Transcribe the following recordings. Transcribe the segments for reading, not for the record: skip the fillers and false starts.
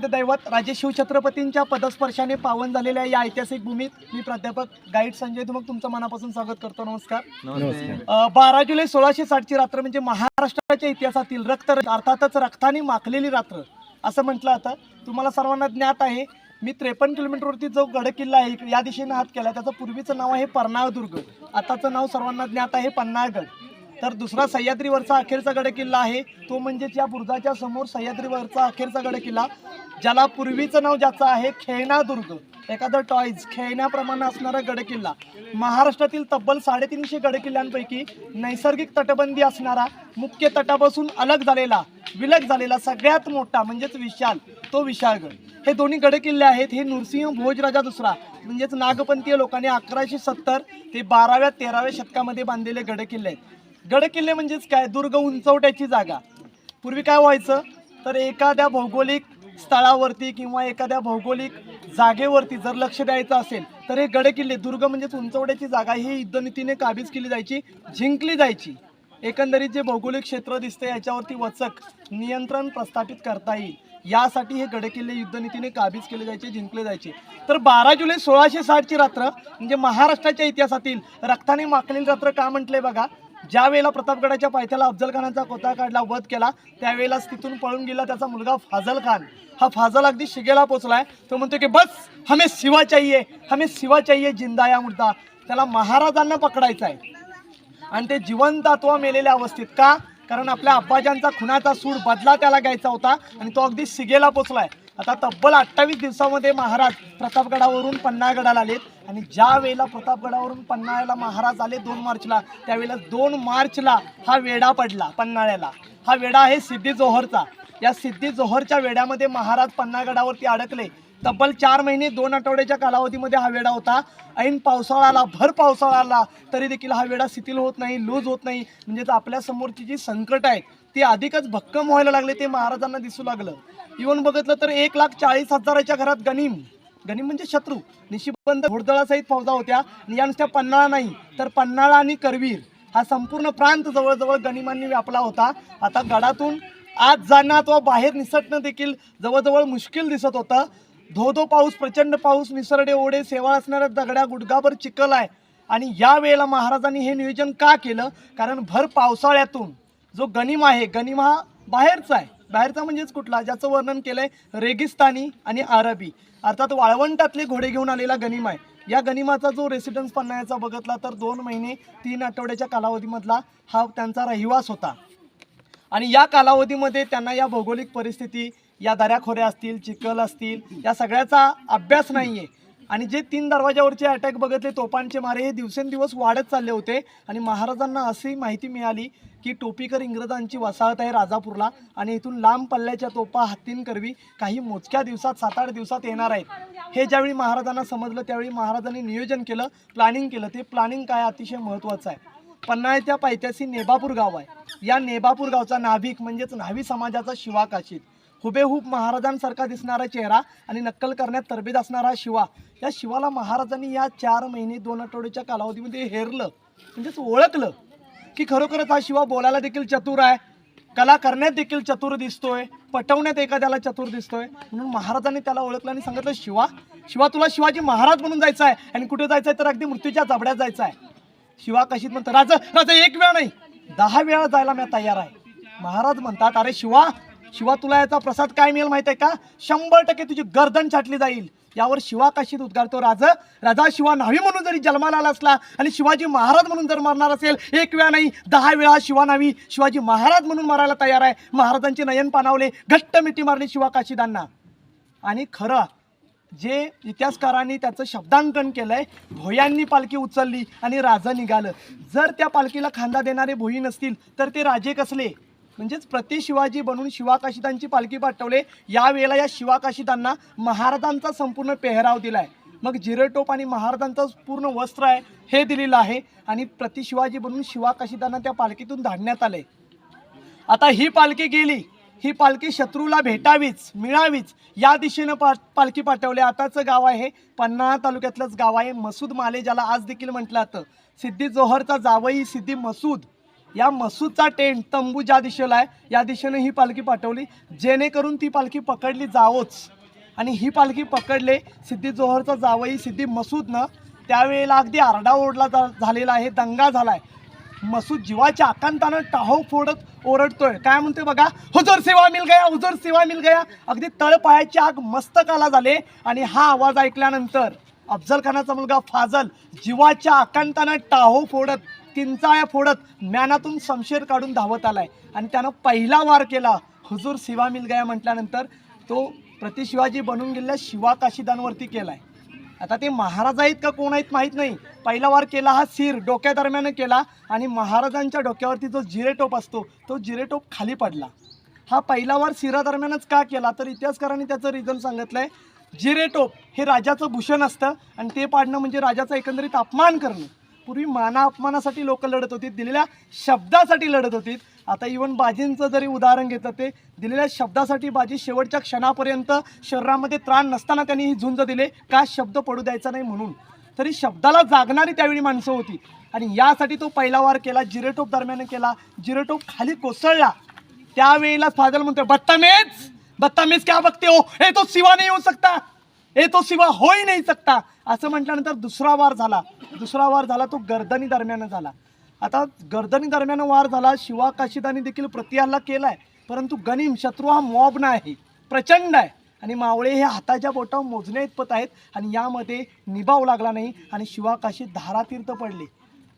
दैवत राजे शिवछत्रपतींच्या पदस्पर्शाने पावन झालेल्या या ऐतिहासिक भूमीत मी प्राध्यापक गाईड संजय धुमक तुमचं मनापासून स्वागत करतो. नमस्कार. 12 जुलै 1660 ची रात्र म्हणजे महाराष्ट्राच्या इतिहासातील अर्थातच रक्ताने माखलेली रात्र असं म्हटलं आता. तुम्हाला सर्वांना ज्ञात आहे मी 53 किलोमीटरवरती जो गडकिल्ला आहे या दिशेने हात केला त्याचं पूर्वीचं नाव आहे पन्हाळदुर्ग, आताचं नाव सर्वांना ज्ञात आहे पन्हाळगड. तर दुसरा सह्याद्रीवरचा अखेरचा गडकिल्ला आहे तो म्हणजेच या बुरुजाच्या समोर सह्याद्रीवरचा अखेरचा गडकिल्ला, ज्याला पूर्वीचं नाव ज्याचं आहे खेळणादुर्ग, एखादं टॉयज खेळण्याप्रमाणे असणारा गडकिल्ला. महाराष्ट्रातील तब्बल 350 गडकिल्ल्यांपैकी नैसर्गिक तटबंदी असणारा, मुख्य तटापासून अलग झालेला विलग झालेला सगळ्यात मोठा म्हणजेच विशाल तो विशाळगड. हे दोन्ही गडकिल्ले आहेत. हे नृसिंह भोजराजा दुसरा म्हणजेच नागपंथीय लोकांनी 1170 ते 12व्या 13व्या शतकामध्ये बांधलेले गडकिल्ले आहेत. गडकिल्ले म्हणजेच काय, दुर्ग उंचवट्याची जागा. पूर्वी काय व्हायचं तर एखाद्या भौगोलिक स्थळावरती किंवा एखाद्या भौगोलिक जागेवरती जर लक्ष द्यायचं असेल तर हे गडकिल्ले, दुर्ग म्हणजेच उंचवट्याची जागा, ही युद्धनीतीने काबीज केली जायची, जिंकली जायची. एकंदरीत जे भौगोलिक क्षेत्र दिसते याच्यावरती वचक नियंत्रण प्रस्थापित करता येईल यासाठी हे गडकिल्ले युद्धनीतीने काबीज केले जायचे, जिंकले जायचे. तर 12 जुलै 1660 ची रात्र म्हणजे महाराष्ट्राच्या इतिहासातील रक्ताने माखलेली रात्र का म्हटले बघा. ज्या वेळेला प्रतापगडाच्या पायथ्याला अफजल खानाचा कोता काढला, वध केला, त्यावेळेलाच तिथून पळून गेला त्याचा मुलगा फाजल खान. हा फाजल अगदी शिगेला पोचलाय. तो म्हणतो की बस हमें शिवा चाहिए जिंदा या मुर्दा. त्याला महाराजांना पकडायचा आहे आणि ते जिवंत अथवा मेलेल्या अवस्थेत. का? कारण आपल्या अब्बाजांचा खुनाचा सूड बदला त्याला घ्यायचा होता आणि तो अगदी शिगेला पोचलाय. आता तब्बल 28 दिवसामध्ये महाराज प्रतापगडावरून पन्हाळगडाला आलेत आणि ज्या वेळेला प्रतापगडावरून पन्हाळ्याला महाराज आले 2 मार्चला, त्यावेळेला 2 मार्चला हा वेढा पडला पन्हाळ्याला. हा वेढा आहे सिद्धी जोहरचा. या सिद्धी जोहरच्या वेढ्यामध्ये महाराज पन्हाळगडावरती अडकले. तब्बल 4 महिने 2 आठवड्याच्या कालावधीमध्ये हा वेढा होता. ऐन पावसाळ्याला, भर पावसाळ्याला तरी देखील हा वेढा शिथिल होत नाही, लूज होत नाही. म्हणजेच आपल्या समोरची जी संकट आहे ती अधिकच भक्कम व्हायला लागले, ते महाराजांना दिसू लागलं. इव्हन बघितलं तर 1,40,000च्या घरात गनिम म्हणजे शत्रू निशिबंध घोडदळासहित फौजा होत्या. आणि या नुसत्या पन्हाळा नाही तर पन्हाळा आणि करवीर हा संपूर्ण प्रांत जवळजवळ गनिमांनी व्यापला होता. आता गडातून आत जाणं अथवा बाहेर निसटणं देखील जवळजवळ मुश्किल दिसत होतं. धो पाऊस, प्रचंड पाऊस, निसरडे ओढे, सेवा असणाऱ्या दगड्या, गुडघाभर चिखल आहे. आणि या वेळेला महाराजांनी हे नियोजन का केलं? कारण भर पावसाळ्यातून जो गनिम आहे, गनिम हा बाहेरचा आहे. बाहेरचा म्हणजेच कुठला, ज्याचं वर्णन केलंय रेगिस्तानी आणि अरबी, अर्थात वाळवंटातले घोडे घेऊन आलेला गनिम आहे. या गनिमाचा जो रेसिडेन्स पन्हाळ्याचा बघितला तर 2 महिने 3 आठवड्याच्या कालावधीमधला हा त्यांचा रहिवास होता. आणि या कालावधीमध्ये त्यांना या भौगोलिक परिस्थिती, या दऱ्याखोऱ्या असतील, चिखल असतील, या सगळ्याचा अभ्यास नाही आहे. आणि जे 3 दरवाजावरचे अटॅक बघितले, तोफांचे मारे, हे दिवसेंदिवस वाढत चालले होते. आणि महाराजांना अशी माहिती मिळाली की टोपीकर इंग्रजांची वसाहत आहे राजापूरला आणि इथून लांब पल्ल्याच्या तोफा, हत्तींकरवी काही मोजक्या दिवसात, 7-8 दिवसात येणार आहेत. हे ज्यावेळी महाराजांना समजलं त्यावेळी महाराजांनी नियोजन केलं, प्लॅनिंग केलं. ते प्लॅनिंग काय अतिशय महत्त्वाचं आहे. पन्हाळ्याच्या पायथ्याशी नेबापूर गाव आहे. या नेबापूर गावचा नाभिक म्हणजेच न्हावी समाजाचा शिवा काशीद, हुबेहूब महाराजांसारखा दिसणारा चेहरा आणि नक्कल करण्यात तरबेज असणारा शिवा, या शिवाला महाराजांनी या 4 महिने 2 आठवड्याच्या कालावधीमध्ये हेरलं, म्हणजेच ओळखलं की खरोखरच हा शिवा बोलायला देखील चतुर आहे, कला करण्यात देखील चतुर दिसतोय, पटवण्यात एखाद्याला चतुर दिसतोय. म्हणून महाराजांनी त्याला ओळखलं आणि सांगितलं, शिवा तुला शिवाजी महाराज म्हणून जायचं आहे. आणि कुठे जायचं आहे तर अगदी मृत्यूच्या जबड्यात जायचं आहे. शिवा काशीद म्हणतो, राजा 1 वेळा नाही 10 वेळा जायला मी तयार आहे. महाराज म्हणतात, अरे शिवा तुला याचा प्रसाद काय मिळेल माहिती आहे का? 100% तुझी गर्दन छाटली जाईल. यावर शिवा काशीद उद्गारतो, राजा शिवा न्हावी म्हणून जरी जन्माला आला असला आणि शिवाजी महाराज म्हणून जर मरणार असेल 1 वेळा नाही 10 वेळा शिवा न्हावी शिवाजी महाराज म्हणून मरायला तयार आहे. महाराजांचे नयन पाणावले, घट्ट मिठी मारली शिवा काशीदांना. आणि खरं जे इतिहासकारांनी त्याचं शब्दांकन केलंय, भोयांनी पालखी उचलली आणि राजा निघालं. जर त्या पालखीला खांदा देणारे भोई नसतील तर ते राजे कसले? म्हणजेच प्रति शिवाजी बनून शिवा काशीदांची पालखी पाठवले. यावेळेला या शिवा काशीदांना महाराजांचा संपूर्ण पेहराव दिलाय. मग जिरेटोप आणि महाराजांचं पूर्ण वस्त्र आहे हे दिलेलं आहे. आणि प्रति शिवाजी बनून शिवा काशीदांना त्या पालखीतून धाडण्यात आले. आता ही पालखी गेली, ही पालखी शत्रूला भेटावीच, मिळावीच या दिशेनं पालखी पाठवली. आताचं गाव आहे पन्हाळा तालुक्यातलंच गाव आहे मसूद माले, ज्याला आज देखील म्हटलं जातं. सिद्धी जोहरचा जावई सिद्धी मसूद या मसूदचा टेंट तंबू ज्या दिशेला आहे या दिशेने ही पालखी पाठवली, जेणेकरून ती पालखी पकडली जावोच. आणि ही पालखी पकडले सिद्धी जोहरचा जावई सिद्धी मसूदनं. त्यावेळेला अगदी आरडाओरडा झालेला आहे, दंगा झाला आहे. मसूद जीवाच्या आकांतानं टाहो फोडत ओरडतोय, काय म्हणतोय बघा, हुजूर सेवा मिल गया, हुजूर सेवा मिल गया. अगदी तळपायाची आग मस्तकाला झाले. आणि हा आवाज ऐकल्यानंतर अफजल खानाचा मुलगा फाजल जीवाच्या आकांतानं टाहो फोडत, किंचाळ्या फोडत म्यानातून शमशेर काढून धावत आलाय. आणि त्यानं पहिला वार केला. हुजूर सेवा मिल गया म्हटल्यानंतर तो प्रतिशिवाजी बनून गेलेल्या शिवा काशीदांवरती केलाय. आता ते महाराज आहेत का कोण आहेत माहीत नाही. पहिला वार केला हा सिर डोक्यादरम्यान केला आणि महाराजांच्या डोक्यावरती जो जिरेटोप असतो तो जिरेटोप खाली पडला. हा पहिला वार सिरादरम्यानच का केला तर इतिहासकारांनी त्याचं रिझन सांगितलंय. जिरेटोप हे राजाचं भूषण असतं आणि ते पाडणं म्हणजे राजाचा एकंदरीत अपमान करणं. पूर्वी माना अपमानासाठी लोक लढत होती, दिलेल्या शब्दासाठी लढत होती. आता इवन बाजींचं जरी उदाहरण घेतलं ते दिलेल्या शब्दासाठी बाजी शेवटच्या क्षणापर्यंत शरीरामध्ये त्राण नसताना त्यांनी ही झुंज दिले का शब्द पडू द्यायचा नाही म्हणून. तरी शब्दाला जागणारी त्यावेळी माणसं होती आणि यासाठी तो पहिला वार केला. जिरेटोप दरम्यान केला, जिरेटोप खाली कोसळला. त्यावेळेला फाजल म्हणतोय, बत्तामेज बत्तामेज क्या बघते हो, हे तो सिवा नाही हो सकता, हे तो सिवा हो ही नाही सकता. असं म्हटल्यानंतर दुसरा वार झाला तो गर्दनी दरम्यान झाला. आता गर्दनी दरम्यान वार झाला. शिवा काशीदांनी देखील प्रतिहल्ला केलाय, परंतु गनिम शत्रू हा मॉब नाही, प्रचंड आहे आणि मावळे हे हाताच्या बोटावर मोजण्या इतपत आहेत आणि यामध्ये निभाव लागला नाही आणि शिवा काशी धारातीर्थ पडले.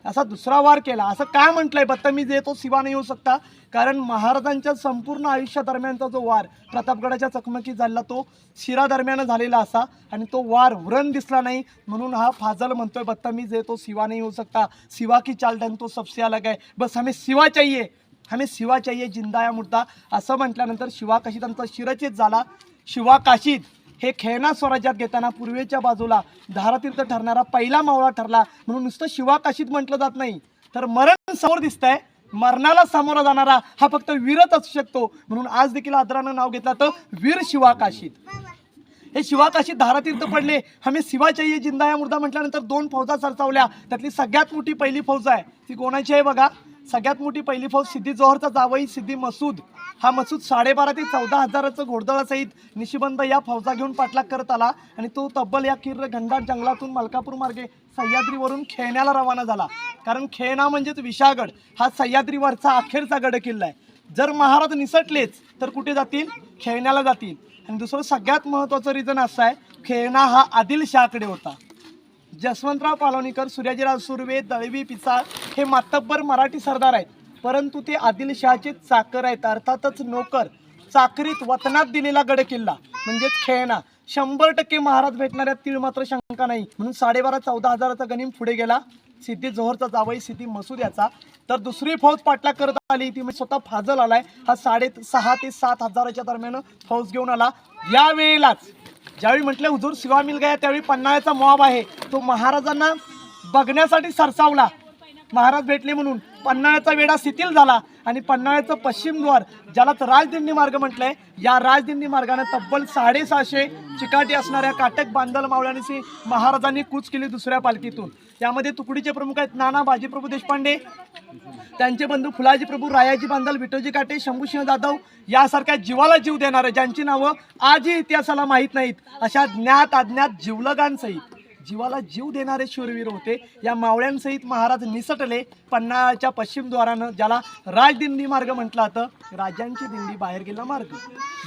असा दुसरा वार केला. असं काय म्हटलंय, बत्तमीज तो सिवा नाही होऊ शकता, कारण महाराजांच्या संपूर्ण आयुष्यादरम्यानचा जो वार प्रतापगडाच्या चकमकीत झाला तो शिरादरम्यान झालेला असा आणि तो वार व्रण दिसला नाही. म्हणून हा फाजल म्हणतोय, बत्तमीज तो सिवा नहीं हो सकता, सिवा की चाल ढंग तो सबसे अलग है, बस हमें सिवा चाहिए, हमें सिवा चाहिए जिंदा या मुर्दा. असं म्हटल्यानंतर शिवा काशीदांचा शिरच्छेद झाला. शिवा काशीद हे खेळणा स्वराज्यात घेताना पूर्वेच्या बाजूला धारातीर्थ ठरणारा पहिला मावळा ठरला. म्हणून नुसतं शिवा काशीद म्हटलं जात नाही, तर मरण समोर दिसतंय, मरणाला सामोरा जाणारा हा फक्त वीरच असू शकतो. म्हणून आज देखील आदरानं नाव घेतलं तर वीर शिवा काशीद. हे शिवा काशीद धारातीर्थ पडले. हमें सिवा चाहिए जिंदा या मुर्दा म्हटल्यानंतर दोन फौजा सरसावल्या. त्यातली सगळ्यात मोठी पहिली फौज आहे ती कोणाची आहे बघा, सगळ्यात मोठी पहिली फौज सिद्धी जोहरचा जावई सिद्धी मसूद. हा मसूद 12,500 ते 14,000 घोडदळासहित निशिबंद या फौजा घेऊन पाठलाग करत आला आणि तो तब्बल या किर्र घनदाट जंगलातून मलकापूर मार्गे सह्याद्रीवरून खेळण्याला रवाना झाला. कारण खेळणा म्हणजेच विशाळगड हा सह्याद्रीवरचा अखेरचा गड किल्ला आहे. जर महाराज निसटलेच तर कुठे जातील, खेळण्याला जातील. आणि दुसरं सगळ्यात महत्त्वाचं रिझन असं आहे, खेळणा हा आदिलशाहकडे होता. जसवंतराव पालवणीकर, सूर्याजीराव सुर्वे, दळवी पिसाळ हे मातब्बर मराठी सरदार आहेत, परंतु ते आदिलशहाचे चाकर आहेत, अर्थातच नोकर. चाकरीत वतनात दिलेला गड किल्ला म्हणजेच खेळणा. 100% महाराज भेटणाऱ्या तीळ मात्र शंका नाही. म्हणून 12,500-14,000 गनिम पुढे गेला सिद्धी जोहरचा जावई सिद्धी मसूद याचा. तर दुसरी फौज पाठलाग करत आली ती म्हणजे स्वतः फाजल आलाय. हा 6,500 ते 7,000 दरम्यान फौज घेऊन आला. या वेळेलाच ज्यावेळी म्हटलं हुजूर सिवा मिल गया त्यावेळी पन्हाळ्याचा मॉब आहे तो महाराजांना बघण्यासाठी सरसावला. महाराज भेटले म्हणून पन्हाळ्याचा वेढा शिथिल झाला आणि पन्हाळ्याचं पश्चिम द्वार ज्यालाच राजदिंडी मार्ग म्हटलंय, या राजदिंडी मार्गाने तब्बल 650 चिकाटी असणाऱ्या काटक बांधल मावळ्यांनी महाराजांनी कूच केली दुसऱ्या पालखीतून. त्यामध्ये तुकडीचे प्रमुख आहेत नाना बाजीप्रभू देशपांडे, त्यांचे बंधू फुलाजी प्रभू, रायाजी बांधल, विठोजी काटे, शंभूसिंह जाधव यासारख्या जीवाला जीव देणारे ज्यांची नावं आजही इतिहासाला माहीत नाहीत अशा ज्ञात अज्ञात जीवलगांसहित जीवाला जीव देणारे शूरवीर होते. या मावळ्यांसहित महाराज निसटले पन्हाळ्याच्या पश्चिम द्वारानं, ज्याला राजदिंडी मार्ग म्हटलं जातं, राजांची दिंडी बाहेर गेला मार्ग.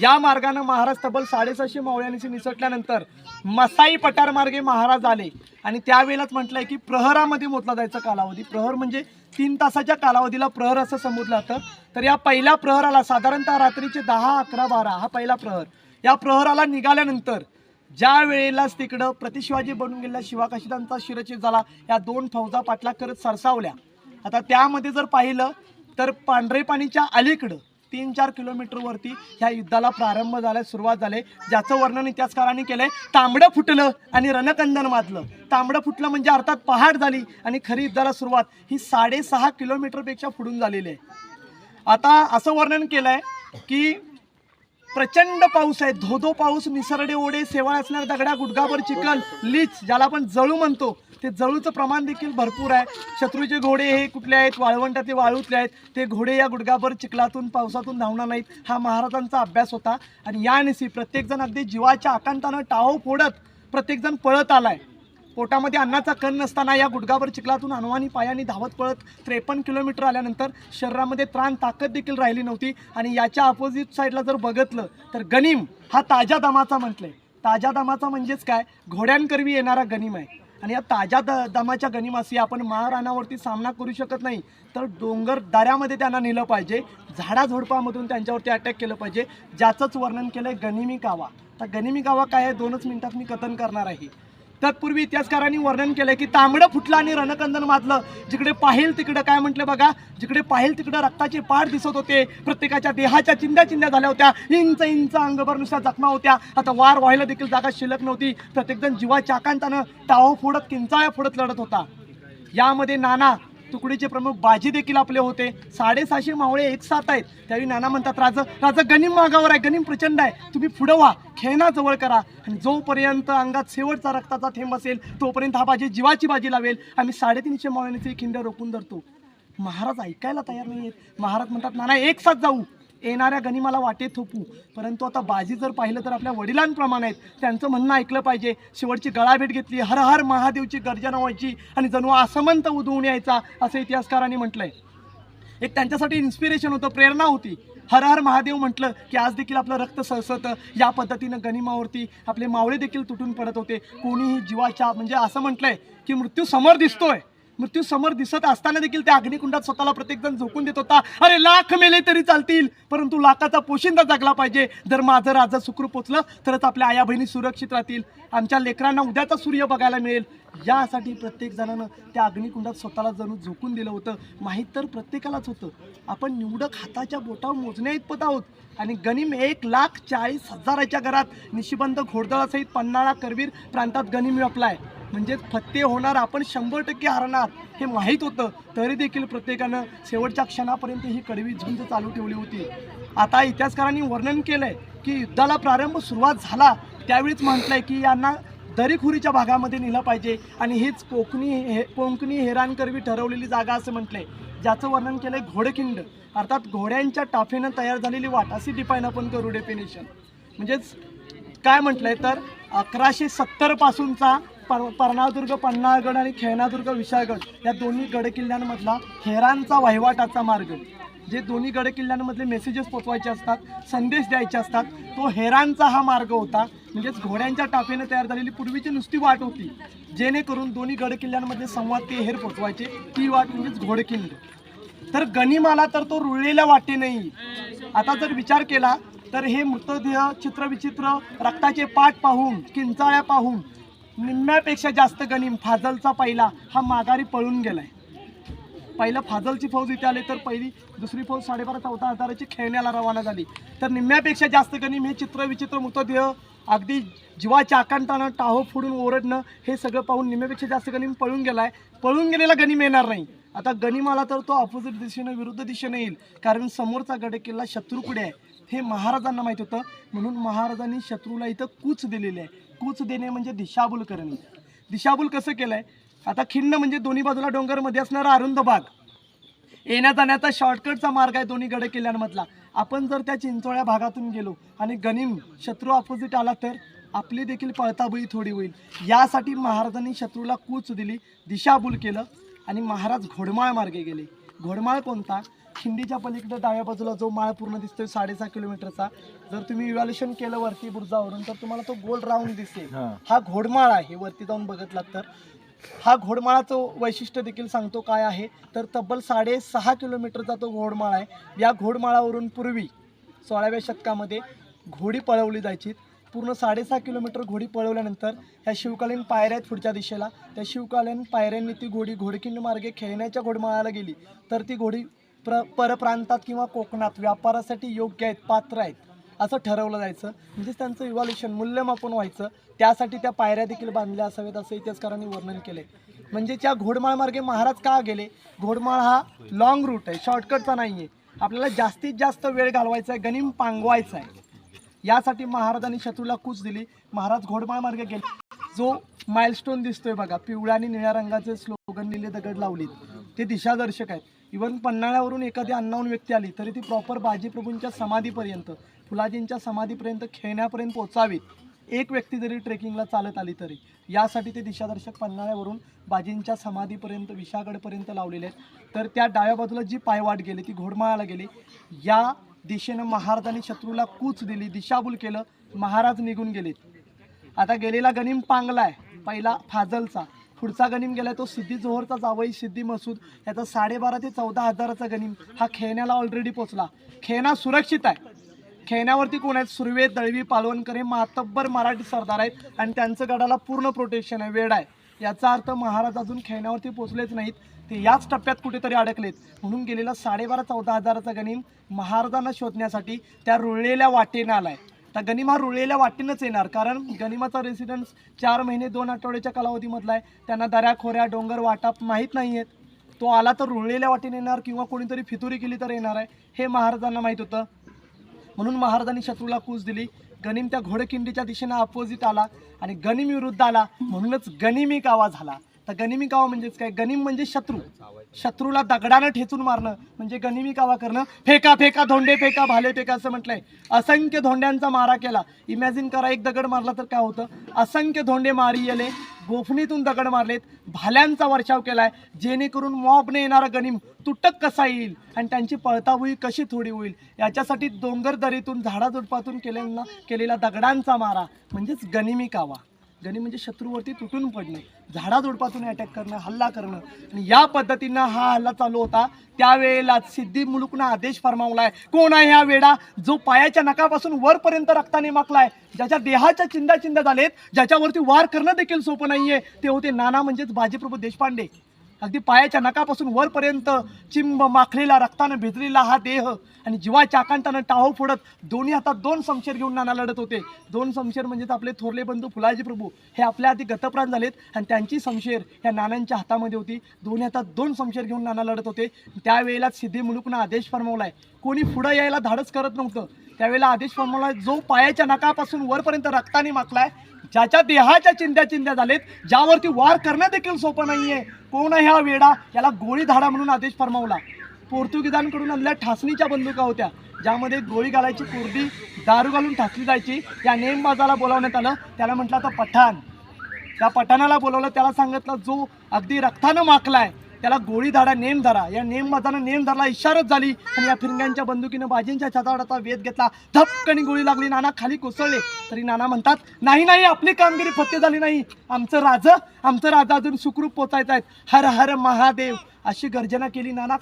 या मार्गानं महाराज तब्बल 750 मावळ्यांशी निसटल्यानंतर मसाई पठार मार्गे महाराज आले आणि त्यावेळेलाच म्हटलंय की प्रहरामध्ये मोजला जायचा कालावधी. प्रहर म्हणजे 3 तासाच्या कालावधीला प्रहर असं संबोधलं जातं. तर या पहिल्या प्रहराला साधारणतः रात्रीचे 10, 11, 12 हा पहिला प्रहर. या प्रहराला निघाल्यानंतर ज्या वेळेलाच तिकडं प्रतिशिवाजी बनून गेलेल्या शिवा काशीदांचा शिरच्छेद झाला, या 2 फौजा पाठलाग करत सरसावल्या. आता त्यामध्ये जर पाहिलं तर पांढरेपाणीच्या अलीकडं 3-4 किलोमीटरवरती ह्या युद्धाला प्रारंभ झाला, सुरुवात झाली, ज्याचं वर्णन इतिहासकारांनी केलंय तांबडं फुटलं आणि रणकंदन माजलं. तांबडं फुटलं म्हणजे अर्थात पहाट झाली आणि खरी युद्धाला सुरुवात ही 6.5 किलोमीटरपेक्षा पुढून झालेली आहे. आता असं वर्णन केलंय की प्रचंड पाऊस आहे, धोधो पाऊस, निसरडे ओढे, सेवाळ असणाऱ्या दगडा, गुडघाभर चिखल, लीच ज्याला आपण जळू म्हणतो, ते जळूचं प्रमाण देखील भरपूर आहे. शत्रूचे घोडे हे कुठले आहेत, वाळवंटातले वाळूतले आहेत. ते घोडे या गुडघाभर चिखलातून पावसातून धावणार नाहीत. हा महाराजांचा अभ्यास होता. आणि यानिसी प्रत्येकजण अगदी जीवाच्या आकांतानं टाहो फोडत प्रत्येकजण पळत आलाय. पोटामध्ये अन्नाचा कण नसताना या गुडघाभर चिखलातून अनवाणी पायाने धावत पळत 53 किलोमीटर आल्यानंतर शरीरामध्ये त्राण ताकद देखील राहिली नव्हती. आणि याच्या अपोजिट साईडला जर बघितलं तर गनिम हा ताज्या दमाचा म्हटलंय. ताज्या दमाचा म्हणजेच काय, घोड्यांकरवी येणारा गनिम आहे. आणि या ताज्या दमाच्या गनिमाशी आपण महाराणावरती सामना करू शकत नाही, तर डोंगर दऱ्यामध्ये त्यांना नेलं पाहिजे, झाडाझोडपामधून त्यांच्यावरती अटॅक केलं पाहिजे, ज्याचंच वर्णन केलं आहे गनिमी कावा. तर गनिमी कावा काय आहे, 2च मिनिटात मी कथन करणार आहे. तत्पूर्वी इतिहासकारांनी वर्णन केलंय की तांबडं फुटलं आणि रणकंदन माजलं. जिकडे पाहिल तिकडं काय म्हटलं बघा, जिकडे पाहिल तिकडं रक्ताचे पाठ दिसत होते. प्रत्येकाच्या देहाच्या चिंध्या चिंध्या झाल्या होत्या. इंच इंच अंगभर नुसत्या जखमा होत्या. आता वार व्हायला देखील जागा शिल्लक नव्हती. प्रत्येकजण जीवाच्या आकांतानं टाहो फोडत, किंचाळ्या फोडत लढत होता. यामध्ये नाना तुकडीचे प्रमुख बाजी देखील आपले होते. 650 मावळे एक साथ आहेत. त्यावेळी नाना म्हणतात, राजा गनिम मागावर आहे, गनिम प्रचंड आहे, तुम्ही पुढं व्हा, खेळणा जवळ करा, आणि जोपर्यंत अंगात शेवटचा रक्ताचा थेंब असेल तोपर्यंत हा बाजी जीवाची बाजी लावेल. आम्ही 350 मावळ्यांची खिंड रोखून धरतो. महाराज ऐकायला तयार नाही आहेत. महाराज म्हणतात, नाना एक साथ जाऊ, येणाऱ्या गनिमाला वाटेत थोपू. परंतु आता बाजी जर पाहिलं तर आपल्या वडिलांप्रमाणे आहेत, त्यांचं म्हणणं ऐकलं पाहिजे. शेवटची गळाभेट घेतली, हर हर महादेवची गर्जना व्हायची आणि जणू आसमंत उधळून यायचा, असं इतिहासकारांनी म्हटलंय. एक त्यांच्यासाठी इन्स्पिरेशन होतं, प्रेरणा होती. हर हर महादेव म्हटलं की आज देखील आपलं रक्त सळसळतं. या पद्धतीनं गनिमावरती आपले मावळे देखील तुटून पडत होते. कोणीही जीवाच्या, म्हणजे असं म्हटलंय की मृत्यू समोर दिसतोय, मृत्यू समोर दिसत असताना देखील त्या अग्निकुंडात स्वतःला प्रत्येकजण झोकून देत होता. अरे लाख मेले तरी चालतील, परंतु लाखाचा पोशिंदा जगला पाहिजे. जर माझं राजा सुखरूप पोचलं तरच आपल्या आया बहिणी सुरक्षित राहतील, आमच्या लेकरांना उद्याचा सूर्य बघायला मिळेल. यासाठी प्रत्येक जणानं त्या अग्निकुंडात स्वतःला जणू झोकून दिलं होतं. माहीत तर प्रत्येकालाच होतं, आपण निवडक हाताच्या बोटावर मोजण्या इतपत आहोत. आणि गनिम 1,40,000च्या घरात निशिबंध घोडदळासहित पन्हाळा करवीर प्रांतात गनिम व्यापलाय. म्हणजे फत्ते होणार, आपण 100% हरणार हे माहीत होतं. तरी देखील प्रत्येकानं शेवटच्या क्षणापर्यंत ही कडवी झुंज चालू ठेवली होती. आता इतिहासकारांनी वर्णन केलंय की युद्धाला प्रारंभ सुरुवात झाला त्यावेळीच म्हटलंय की यांना दरीखुरीच्या भागामध्ये नेलं पाहिजे. आणि हीच कोकणी हेरानकरवी ठरवलेली जागा असं म्हटलंय, ज्याचं वर्णन केलंय घोडखिंड, अर्थात घोड्यांच्या टाफेनं तयार झालेली वाट, अशी डिफाईन आपण करू डेफिनेशन. म्हणजेच काय म्हटलंय तर 1170 पासूनचा पर्णाळदुर्ग, पन्हाळगड आणि खेळणादुर्ग, विशाळगड या दोन्ही गडकिल्ल्यांमधला हेरांचा वहिवाटाचा मार्ग, जे दोन्ही गडकिल्ल्यांमधले मेसेजेस पोचवायचे असतात, संदेश द्यायचे असतात, तो हेरांचा हा मार्ग होता. म्हणजेच घोड्यांच्या टाफेने तयार झालेली पूर्वीची नुसती वाट होती, जेणेकरून दोन्ही गडकिल्ल्यांमध्ये संवाद ते हेर पोचवायचे. ती वाट म्हणजेच घोडकिल्ल. तर गनिमाला तर तो रुळलेल्या वाटे नाही. आता जर विचार केला तर हे मृतदेह, चित्रविचित्र, रक्ताचे पाठ पाहून, किंचाळ्या पाहून निम्म्यापेक्षा जास्त गनिम फाजलचा पहिला हा माघारी पळून गेलाय. पहिलं फाजलची फौज इथे आली तर पहिली दुसरी फौज 12,500-14,000 हजाराची खेळण्याला रवाना झाली. तर निम्म्यापेक्षा जास्त गनिम हे चित्रविचित्र मृतदेह अगदी जीवाच्या आकांतानं टाहो फोडून ओरडणं, हे सगळं पाहून निम्म्यापेक्षा जास्त गनिम पळून गेलाय. पळून गेलेला गनिम येणार नाही. आता गनिम आला तर तो ऑपोजिट दिशेनं, विरुद्ध दिशेने येईल, कारण समोरचा गडकिल्ला शत्रूकडे आहे हे महाराजांना माहीत होतं. म्हणून महाराजांनी शत्रूला इथं कूच दिलेली आहे. कूच देणे म्हणजे दिशाभूल करणे. दिशाभूल कसं केलंय, आता खिंड म्हणजे दोन्ही बाजूला डोंगरमध्ये असणारा अरुंद भाग, येण्या जाण्याचा शॉर्टकटचा मार्ग आहे दोन्ही गडकिल्ल्यांमधला. आपण जर त्या चिंचोळ्या भागातून गेलो आणि गनिम शत्रू ऑपोजिट आला तर आपली देखील पळताबळी थोडी होईल. यासाठी महाराजांनी शत्रूला कूच दिली, दिशाभूल केलं आणि महाराज घोडमाळ मार्गे गेले. घोडमाळ कोणता, खिंडीच्या पलीकडे डाव्या बाजूला जो माळ पूर्ण दिसतोय 6.5 किलोमीटरचा, जर तुम्ही इव्हॅल्युएशन केलं वरती बुरुजावरून तर तुम्हाला तो गोल राऊंड दिसेल. हा घोडमाळ आहे. वरती जाऊन बघितलात तर हा घोडमाळाचं वैशिष्ट्य देखील सांगतो काय आहे तर तब्बल 6.5 किलोमीटरचा तो घोडमाळ आहे. या घोडमाळावरून पूर्वी 16व्या शतकामध्ये घोडी पळवली जायची. पूर्ण 6.5 किलोमीटर घोडी पळवल्यानंतर ह्या शिवकालीन पायऱ्या आहेत पुढच्या दिशेला, त्या शिवकालीन पायऱ्यांनी ती घोडी घोडखिंड मार्गे खेळण्याच्या घोडमाळाला गेली तर ती घोडी परप्रांतात किंवा कोकणात व्यापारासाठी योग्य आहेत, पात्र आहेत असं ठरवलं जायचं. म्हणजेच त्यांचं इव्हॅल्युएशन, मूल्यमापन व्हायचं. त्यासाठी त्या पायऱ्या देखील बांधल्या असाव्यात असं इतिहासकारांनी वर्णन केले. म्हणजे त्या घोडमाळ मार्गे महाराज का गेले, घोडमाळ हा लॉंग रूट आहे, शॉर्टकटचा नाही आहे. आपल्याला जास्तीत जास्त वेळ घालवायचा आहे, गनिम पांगवायचा आहे. यासाठी महाराजांनी शत्रूला कूच दिली. महाराज घोडमाळ मार्गे गेले. जो माइलस्टोन दिसतोय बघा, पिवळ्या आणि निळ्या रंगाचे स्लोगन लिहिले दगड लावलीत, ते दिशादर्शक आहेत. इव्हन पन्हाळ्यावरून एखादी अननोन व्यक्ती आली तरी ती प्रॉपर बाजीप्रभूंच्या समाधीपर्यंत, फुलाजींच्या समाधीपर्यंत, खेळण्यापर्यंत पोचावी. एक व्यक्ती जरी ट्रेकिंगला चालत आली तरी यासाठी ते दिशादर्शक पन्हाळ्यावरून बाजींच्या समाधीपर्यंत, विशागडपर्यंत लावलेले आहेत. तर त्या डाव्या बाजूला जी पायवाट गेली ती घोडमाळाला गेली. या दिशेनं महाराजांनी शत्रूला कूच दिली, दिशाभूल केलं, महाराज निघून गेलेत. आता गेलेला गनिम पांगलाय, पहिला फाजलचा. पुढचा गनिम गेलाय तो सिद्धी जोहरचा जावई सिद्धी मसूद, याचा 12,500 ते 14,000चा गनिम हा खेळण्याला ऑलरेडी पोचला. खेळणा सुरक्षित आहे. खेळण्यावरती कोण आहेत? सुर्वे, दळवी, पालवणकर हे मातब्बर मराठी सरदार आहेत आणि त्यांचं गडाला पूर्ण प्रोटेक्शन आहे, वेड आहे. याचा अर्थ महाराज अजून खेळण्यावरती पोचलेच नाहीत, ते याच टप्प्यात कुठेतरी अडकलेत. म्हणून गेलेला 12,500-14,000चा गनिम महाराजांना शोधण्यासाठी त्या रुळलेल्या वाटेनं आलाय. तर गनिम हा रुळलेल्या वाटेनंच येणार, कारण गनिमाचा रेसिडेन्स 4 महिने 2 आठवड्याच्या कालावधीमधला आहे. त्यांना दऱ्या खोऱ्या डोंगर वाटा माहीत नाही आहेत. तो आला तर रुळलेल्या वाटेने येणार किंवा कोणीतरी फितुरी केली तर येणार आहे, हे महाराजांना माहीत होतं. म्हणून महाराजांनी शत्रूला कूच दिली. गनिम त्या घोडकिंडीच्या दिशेनं अपोजिट आला आणि गनिम विरुद्ध आला, म्हणूनच गनिमी कावा झाला. तर गनिमी कावा म्हणजेच काय? गनिम म्हणजे शत्रू, शत्रूला दगडानं ठेचून मारणं म्हणजे गनिमी कावा करणं. फेका फेका धोंडे फेका भाले फेका असं म्हटलंय. असंख्य धोंड्यांचा मारा केला. इमॅजिन करा, एक दगड मारला तर काय होतं? असंख्य धोंडे मारी गेले, गोफणीतून दगड मारलेत, भाल्यांचा वर्षाव केलाय, जेणेकरून मॉबने येणारा गनिम तुटक कसा येईल आणि त्यांची पळताभुई कशी थोडी होईल याच्यासाठी डोंगर दरीतून झाडाझुडपातून केलेला दगडांचा मारा म्हणजेच गनिमी कावा. गनिम म्हणजे शत्रूवरती तुटून पडणे, झाडाझुडपातून अटॅक करणं, हल्ला करणं. आणि या पद्धतीनं हा हल्ला चालू होता. त्यावेळेला सिद्धी मुलुकनं आदेश फरमावलाय, कोण आहे हा वेडा जो पायाच्या नखापासून वरपर्यंत रक्ताने माखलाय, ज्याच्या देहाच्या चिंध्या चिंध्या झालेत, ज्याच्यावरती वार करणं देखील सोपं नाहीये. ते होते नाना म्हणजेच बाजीप्रभू देशपांडे. अगदी पायाच्या नखापासून वरपर्यंत चिंब माखलेला, रक्तानं भिजलेला हा देह आणि जीवाच्या आकांतानं टाहो फोडत दोन्ही हातात 2 शमशेर घेऊन नाना लढत होते. 2 शमशेर म्हणजेच आपले थोरले बंधू फुलाजी प्रभू हे आपल्या आधी गतप्राण झालेत आणि त्यांची शमशेर ह्या नानांच्या हातामध्ये होती. दोन्ही हातात 2 शमशेर घेऊन नाना लढत होते. त्यावेळेला सिद्धी मुलुकनं आदेश फरमावलाय, कोणी पुढं यायला धाडस करत नव्हतं. त्यावेळेला आदेश फरमावलाय, जो पायाच्या नखापासून वरपर्यंत रक्ताने माखलाय, ज्याच्या देहाच्या चिंध्या चिंध्या झालेत, ज्यावरती वार करणं देखील सोपं नाहीये, कोण आहे हा वेडा, याला गोळी धाडा म्हणून आदेश फरमावला. पोर्तुगीजांकडून आलेल्या ठासणीच्या बंदुका होत्या, ज्यामध्ये गोळी घालायची, कोरडी दारू घालून ठासली जायची. त्या नेमबाजाला बोलावण्यात आलं, त्याला म्हटलं आता पठाण. त्या पठाणाला बोलावलं, त्याला सांगितलं जो अगदी रक्तानं माखलाय त्याला गोळी धाडा, नेम धरा. या नेमबाजानं नेम धरला, इशारत झाली आणि या फिरंग्यांच्या बंदुकीनं बाजींच्या छाताडाचा वेध घेतला. धपकनी गोळी लागली, नाना खाली कोसळले. तरी नाना म्हणतात, नाही नाही, आपली कामगिरी फत्ते झाली नाही, आमचं राजा अजून सुखरूप पोचायचं आहेत, हर हर महादेव अशी गर्जना केली. नाना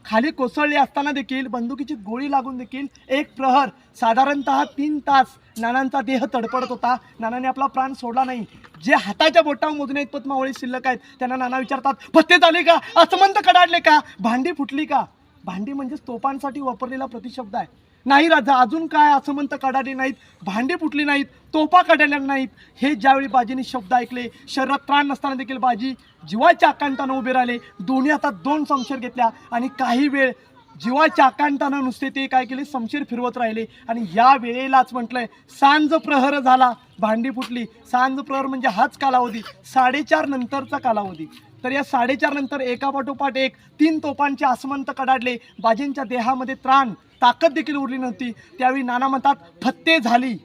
खाली कोसळले असताना देखील बंदुकीची गोळी लागून देखील एक प्रहर, साधारणतः 3 तास नानांचा देह तडपडत होता. नानाने आपला प्राण सोडला नाही. जे हाताच्या बोटावर मोजणे इतपत मावळे शिल्लक आहेत त्यांना नाना विचारतात, फत्ते झाले का, आसमंत कडाडले का, भांडी फुटली का? भांडी म्हणजेच तोफांसाठी वापरलेला प्रतिशब्द आहे. नाही राजा, अजून काय आसमंत कडाडली नाहीत, भांडी फुटली नाहीत, तोफा काढल्या नाहीत. हे ज्यावेळी बाजीने शब्द ऐकले, शरीरात प्राण नसताना देखील बाजी जीवाच्या आकांतानं उभे राहिले. दोन्ही हातात 2 शमशेर घेतल्या आणि काही वेळ जीवाच्या आकांतानं नुसते ते काय केले, शमशेर फिरवत राहिले. आणि या वेळेलाच म्हटलंय, सांज प्रहर झाला, भांडी फुटली. सांज प्रहर म्हणजे हाच कालावधी, 4:30 नंतरचा कालावधी. तर या 4:30 नंतर एकापाठोपाठ एक 3 तोफांचे आसमंत कडाडले. बाजींच्या देहामध्ये त्राण, ताकद देखील उरली नव्हती. त्यावेळी नाना म्हणतात, फत्ते झाली.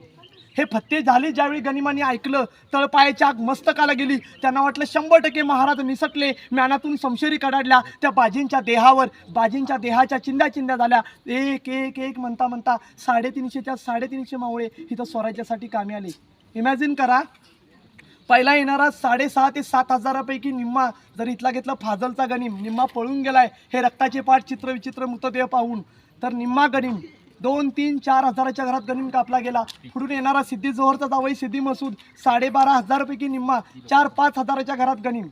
हे फत्ते झाले ज्यावेळी गनिमांनी ऐकलं, तळपायाची आग मस्तकाला गेली. त्यांना वाटलं 100% महाराज निसटले. म्यानातून शमशेरी कडाडल्या त्या बाजींच्या देहावर, बाजींच्या देहाच्या चिंध्या चिंध्या झाल्या. एक एक एक म्हणता म्हणता 350च्या 350 मावळे इथं स्वराज्यासाठी कामी आले. इमॅजिन करा, पहिला येणारा 6,500 ते 7,000पैकी निम्मा जर इथला घेतला फाजलचा गनिम, निम्मा पळून गेलाय हे रक्ताचे पाठ चित्रविचित्र मृतदेह पाहून. तर निम्मा गनिम 2, 3, 4 हजाराच्या घरात गनिम कापला गेला. पुढून येणारा सिद्धी जोहरचा जावई सिद्धी मसूद 12,500पैकी निम्मा 4-5 हजाराच्या घरात गनिम.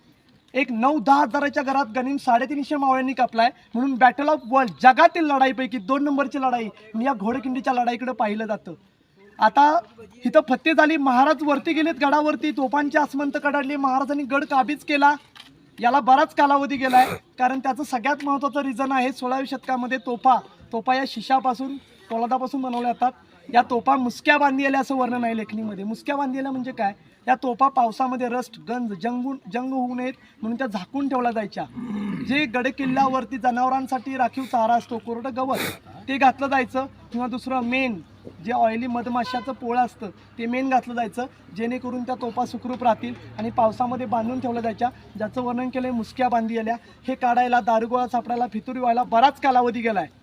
एक 9-10 हजाराच्या घरात गनिम 350 मावळ्यांनी कापलाय. म्हणून बॅटल ऑफ वर्ल्ड, जगातील लढाईपैकी 2 नंबरची लढाई या घोडकिंडीच्या लढाईकडे पाहिलं जातं. आता इथं फत्ते झाली, महाराज वरती गेलेत गडावरती, तोफांचे आसमंत कडाडले, महाराजांनी गड काबीज केला. याला बराच कालावधी गेलाय, कारण त्याचं सगळ्यात महत्त्वाचं रिझन आहे 16व्या शतकामध्ये तोफा या शिशापासून, पोलादापासून बनवल्या जातात. या तोफा मुसक्या बांधिलेल्या असं वर्णन आहे लेखणीमध्ये. मुसक्या बांधिलेल्या म्हणजे काय, या तोफा पावसामध्ये रस्ट गंज जंग होऊ नयेत म्हणून त्या झाकून ठेवल्या जायच्या. जे गडकिल्ल्यावरती जनावरांसाठी राखीव चारा असतो, कोरडं गवत, ते घातलं जायचं. किंवा दुसरं मेन जे ऑइली मधमाशाचं पोळं असतं ते मेन घातलं जायचं, जेणेकरून त्या तोफा सुखरूप राहतील आणि पावसामध्ये बांधून ठेवल्या जायच्या, ज्याचं वर्णन केलं आहे मुसक्या बांधिलेल्या. हे काढायला, दारुगोळा सापडायला, फितुरी व्हायला बराच कालावधी गेला आहे.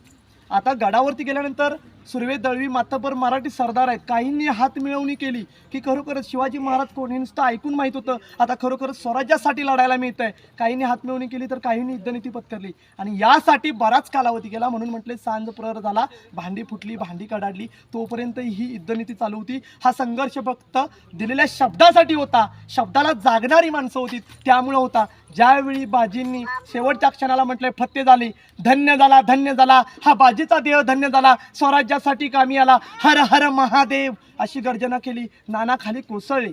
आता गडावरती गेल्यानंतर सुर्वे, दळवी, मातबर मराठी सरदार आहेत. काहींनी हात मिळवणी केली की खरोखरच शिवाजी महाराज कोण हे नुसतं ऐकून माहीत होतं, आता खरोखरच स्वराज्यासाठी लढायला मिळत आहे. काहींनी हात मिळवणी केली तर काहींनी युद्धनीती पत्करली आणि यासाठी बराच कालावधी गेला. म्हणून म्हटले सांज प्रहर झाला, भांडी फुटली, भांडी कडाडली, तोपर्यंत ही युद्धनीती चालू होती. हा संघर्ष फक्त दिलेल्या शब्दासाठी होता, शब्दाला जागणारी माणसं होती त्यामुळे होता. ज्यावेळी बाजींनी शेवटच्या क्षणाला म्हटले फत्ते झाली, धन्य झाला, धन्य झाला, हा बाजीचा देह धन्य झाला, स्वराज्यासाठी कामी आला, हर हर महादेव अशी गर्जना केली. नाना खाली कोसळले.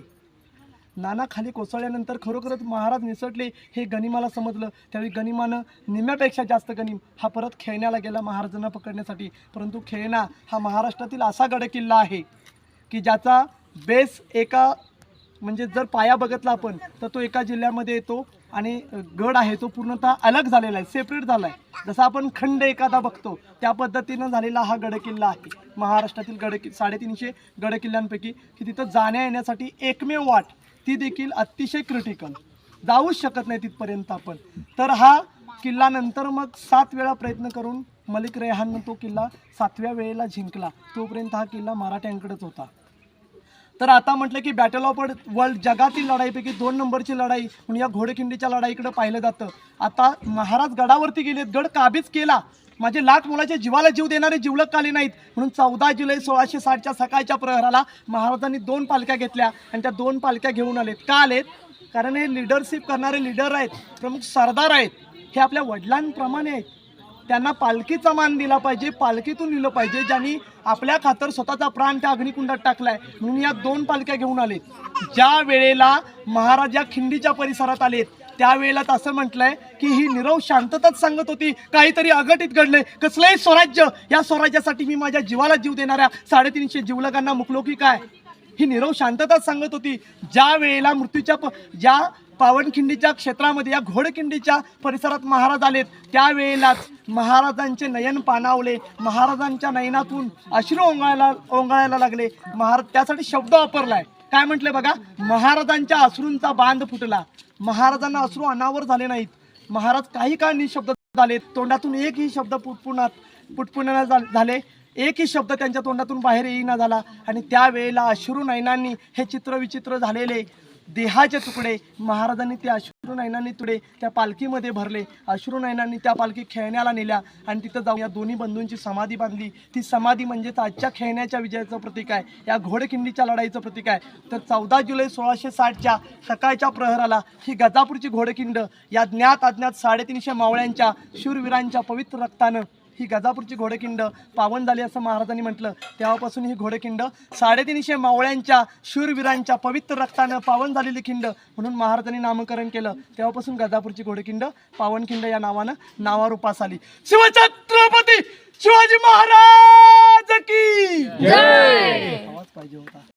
नाना खाली कोसळल्यानंतर खरोखरच महाराज निसटले हे गनिमाला समजलं. त्यावेळी गनिमानं निम्म्यापेक्षा जास्त गनिम हा परत खेळण्याला गेला महाराजांना पकडण्यासाठी. परंतु खेळणा हा महाराष्ट्रातील असा गडकिल्ला आहे की ज्याचा बेस एका म्हणजे जर पाया बघितला आपण तर तो एका जिल्ह्यामध्ये येतो आणि गड आहे तो पूर्णतः अलग झालेला आहे, सेपरेट झाला आहे. जसा आपण खंड एखादा बघतो त्या पद्धतीनं झालेला हा गडकिल्ला आहे. महाराष्ट्रातील 350 गडकिल्ल्यांपैकी की तिथं जाण्या येण्यासाठी एकमेव वाट, ती देखील अतिशय क्रिटिकल, जाऊच शकत नाही तिथपर्यंत आपण. तर हा किल्ला नंतर मग 7 वेळा प्रयत्न करून मलिक रेहाननं तो किल्ला 7व्या वेळेला जिंकला. तोपर्यंत हा किल्ला मराठ्यांकडेच होता. तर आता म्हटलं की बॅटल ऑफ वर्ल्ड जगातील लढाईपैकी 2 नंबरची लढाई म्हणून या घोडखिंडीच्या लढाईकडे पाहिलं जातं. आता महाराज गडावरती गेलेत, गड काबीज केला. माझे लाख मुलाच्या जीवाला जीव देणारे जिवलग आले नाहीत म्हणून 14 जुलै 1660च्या सकाळच्या प्रहराला महाराजांनी 2 पालख्या घेतल्या आणि त्या 2 पालख्या घेऊन आलेत. का आलेत? कारण हे लिडरशिप करणारे लीडर आहेत, प्रमुख सरदार आहेत, हे आपल्या वडिलांप्रमाणे आहेत. त्यांना पालखीचा मान दिला पाहिजे, पालखीतून लिहिलं पाहिजे, ज्यांनी आपल्या खातर स्वतःचा प्राण त्या अग्निकुंडात टाकलाय. म्हणून या 2 पालख्या घेऊन आलेत. ज्या वेळेला महाराज या खिंडीच्या परिसरात आलेत त्यावेळेला असं म्हटलंय की ही निरव शांतताच सांगत होती, काहीतरी अघटित घडलंय, कसलंही स्वराज्य, या स्वराज्यासाठी मी माझ्या जीवाला जीव देणाऱ्या 350 जीवलगांना मुकलो की काय, ही निरव शांतताच सांगत होती. ज्या वेळेला मृत्यूच्या ज्या पावनखिंडीच्या क्षेत्रामध्ये या घोडखिंडीच्या परिसरात महाराज आलेत त्यावेळेलाच महाराजांचे नयन पाणावले, महाराजांच्या नयनातून अश्रू ओंगाळायला लागले. महाराज त्यासाठी शब्द वापरलाय, काय म्हटले बघा, महाराजांच्या अश्रूंचा बांध फुटला. महाराजांना अश्रू अनावर झाले नाहीत, महाराज काही काळ निशब्द झाले, तोंडातून एकही शब्द पुटपुटना झाले, एकही शब्द त्यांच्या तोंडातून बाहेर येईना झाला. आणि त्यावेळेला अश्रू नयनांनी हे चित्र विचित्र झालेले देहाचे तुकडे महाराजांनी ते अश्रू नयनांनी तुकडे त्या पालखीमध्ये भरले. अश्रू नयनांनी त्या पालखी खेळण्याला नेल्या आणि तिथं जाऊन या दोन्ही बंधूंची समाधी बांधली. ती समाधी म्हणजेच आजच्या खेळण्याच्या विजयाचं प्रतीक आहे, या घोडखिंडीच्या लढाईचं प्रतीक आहे. तर 14 जुलै 1660च्या सकाळच्या प्रहराला ही गजापूरची घोडखिंड या ज्ञात अज्ञात 350 मावळ्यांच्या शूरवीरांच्या पवित्र रक्तानं ही गजापूरची घोडखिंड पावन झाली असं महाराजांनी म्हटलं. तेव्हापासून ही घोडखिंड 350 मावळ्यांच्या शूरवीरांच्या पवित्र रक्तानं पावन झालेली खिंड म्हणून महाराजांनी नामकरण केलं. तेव्हापासून गजापूरची घोडखिंड पावनखिंड या नावानं नावारूपास आली. शिवछत्रपती शिवाजी महाराज की जय. आवाज पाहिजे होता.